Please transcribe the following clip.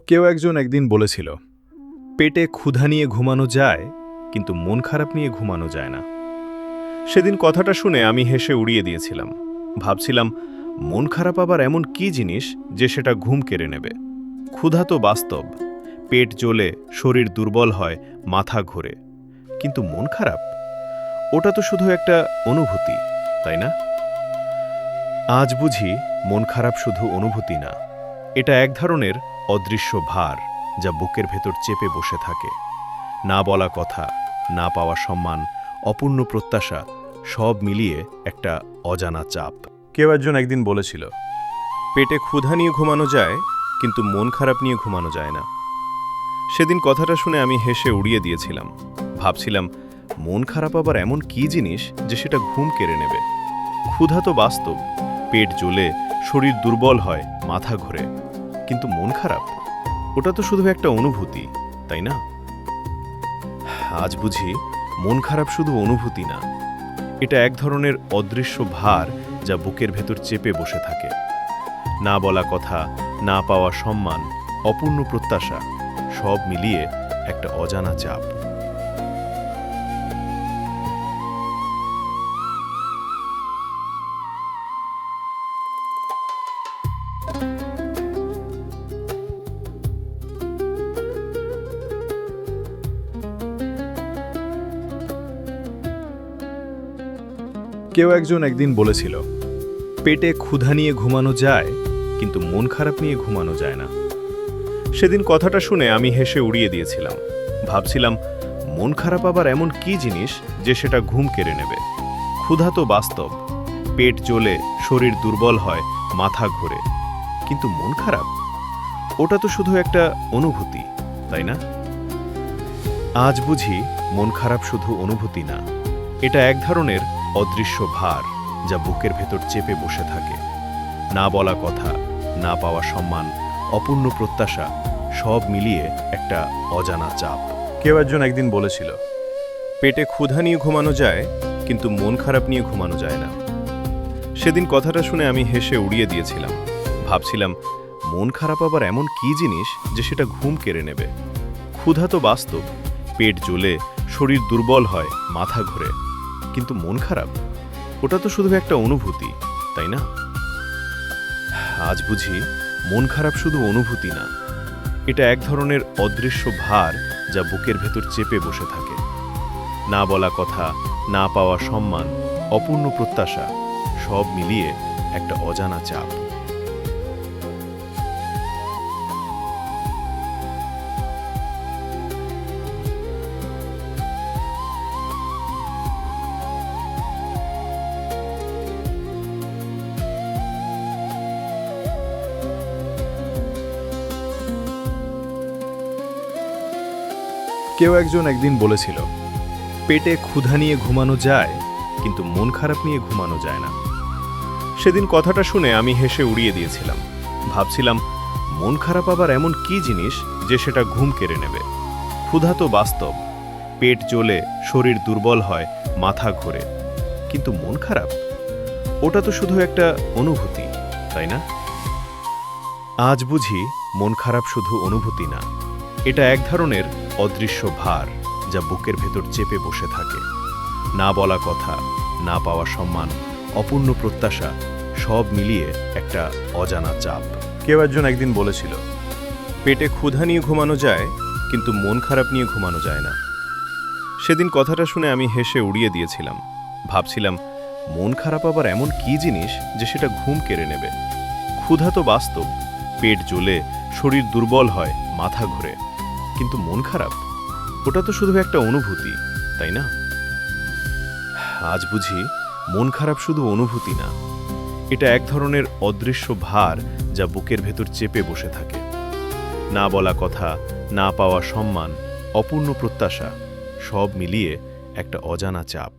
কেউ একজন একদিন বলেছিল, পেটে ক্ষুধা নিয়ে ঘুমানো যায়, কিন্তু মন খারাপ নিয়ে ঘুমানো যায় না। সেদিন কথাটা শুনে আমি হেসে উড়িয়ে দিয়েছিলাম। ভাবছিলাম, মন খারাপ আবার এমন কি জিনিস যে সেটা ঘুম কেড়ে নেবে। ক্ষুধা তো বাস্তব, পেট জ্বলে, শরীর দুর্বল হয়, মাথা ঘোরে। কিন্তু মন খারাপ, ওটা তো শুধু একটা অনুভূতি, তাই না? আজ বুঝি মন খারাপ শুধু অনুভূতি না, এটা এক ধরনের অদৃশ্য ভার যা বুকের ভেতর চেপে বসে থাকে। না বলা কথা, না পাওয়া সম্মান, অপূর্ণ প্রত্যাশা, সব মিলিয়ে একটা অজানা চাপ। কেউ একজন একদিন বলেছিল, পেটে ক্ষুধা নিয়ে ঘুমানো যায়, কিন্তু মন খারাপ নিয়ে ঘুমানো যায় না। সেদিন কথাটা শুনে আমি হেসে উড়িয়ে দিয়েছিলাম। ভাবছিলাম, মন খারাপ আবার এমন কি জিনিস যে সেটা ঘুম কেড়ে নেবে। ক্ষুধা তো বাস্তব, পেট জ্বলে, শরীর দুর্বল হয়, মাথা ঘোরে। কিন্তু মন খারাপ, ওটা তো শুধু একটা অনুভূতি, তাই না? আজ বুঝি মন খারাপ শুধু অনুভূতি না, এটা এক ধরনের অদৃশ্য ভার যা বুকের ভেতর চেপে বসে থাকে। না বলা কথা, না পাওয়া সম্মান, অপূর্ণ প্রত্যাশা, সব মিলিয়ে একটা অজানা চাপ। কেউ একজন একদিন বলেছিল, পেটে ক্ষুধা নিয়ে ঘুমানো যায়, কিন্তু মন খারাপ নিয়ে ঘুমানো যায় না। সেদিন কথাটা শুনে আমি হেসে উড়িয়ে দিয়েছিলাম। ভাবছিলাম, মন খারাপ আবার এমন কি জিনিস যে সেটা ঘুম কেড়ে নেবে। ক্ষুধা তো বাস্তব, পেট জ্বলে, শরীর দুর্বল হয়, মাথা ঘোরে। কিন্তু মন খারাপ, ওটা তো শুধু একটা অনুভূতি, তাই না? আজ বুঝি মন খারাপ শুধু অনুভূতি না, এটা এক ধরনের অদৃশ্য ভার যা বুকের ভেতর চেপে বসে থাকে। না বলা কথা, না পাওয়া সম্মান, অপূর্ণ প্রত্যাশা, সব মিলিয়ে একটা অজানা চাপ। কেউ একজন একদিন বলেছিল, পেটে ক্ষুধা নিয়ে ঘুমানো যায়, কিন্তু মন খারাপ নিয়ে ঘুমানো যায় না। সেদিন কথাটা শুনে আমি হেসে উড়িয়ে দিয়েছিলাম। ভাবছিলাম, মন খারাপ আবার এমন কি জিনিস যে সেটা ঘুম কেড়ে নেবে। ক্ষুধা তো বাস্তব, পেট জ্বলে, শরীর দুর্বল হয়, মাথা ঘোরে। কিন্তু মন খারাপ, ওটা তো শুধু একটা অনুভূতি, তাই না? আজ বুঝি মন খারাপ শুধু অনুভূতি না, এটা এক ধরনের অদৃশ্য ভার যা বুকের ভেতর চেপে বসে থাকে। না বলা কথা, না পাওয়া সম্মান, অপূর্ণ প্রত্যাশা, সব মিলিয়ে একটা অজানা চাপ। কেউ একজন একদিন বলেছিল, পেটে ক্ষুধা নিয়ে ঘুমানো যায়, কিন্তু মন খারাপ নিয়ে ঘুমানো যায় না। সেদিন কথাটা শুনে আমি হেসে উড়িয়ে দিয়েছিলাম। ভাবছিলাম, মন খারাপ আবার এমন কি জিনিস যে সেটা ঘুম কেড়ে নেবে। ক্ষুধা তো বাস্তব, পেট জ্বলে, শরীর দুর্বল হয়, মাথা ঘোরে। কিন্তু মন খারাপ, ওটা তো শুধু একটা অনুভূতি, তাই না? আজ বুঝি মন খারাপ শুধু অনুভূতি না, এটা এক ধরনের অদৃশ্য ভার যা বুকের ভেতর চেপে বসে থাকে। না বলা কথা, না পাওয়া সম্মান, অপূর্ণ প্রত্যাশা, সব মিলিয়ে একটা অজানা চাপ। কেউ একজন একদিন বলেছিল, পেটে ক্ষুধা নিয়ে ঘুমানো যায়, কিন্তু মন খারাপ নিয়ে ঘুমানো যায় না। সেদিন কথাটা শুনে আমি হেসে উড়িয়ে দিয়েছিলাম। ভাবছিলাম, মন খারাপ আবার এমন কি জিনিস যে সেটা ঘুম কেড়ে নেবে। ক্ষুধা তো বাস্তব, পেট জ্বলে, শরীর দুর্বল হয়, মাথা ঘোরে। কিন্তু মন খারাপ, ওটা তো শুধু একটা অনুভূতি, তাই না? আজ বুঝি মন খারাপ শুধু অনুভূতি না, এটা এক ধরনের অদৃশ্য ভার যা বুকের ভেতর চেপে বসে থাকে। না বলা কথা, না পাওয়া সম্মান, অপূর্ণ প্রত্যাশা, সব মিলিয়ে একটা অজানা চাপ।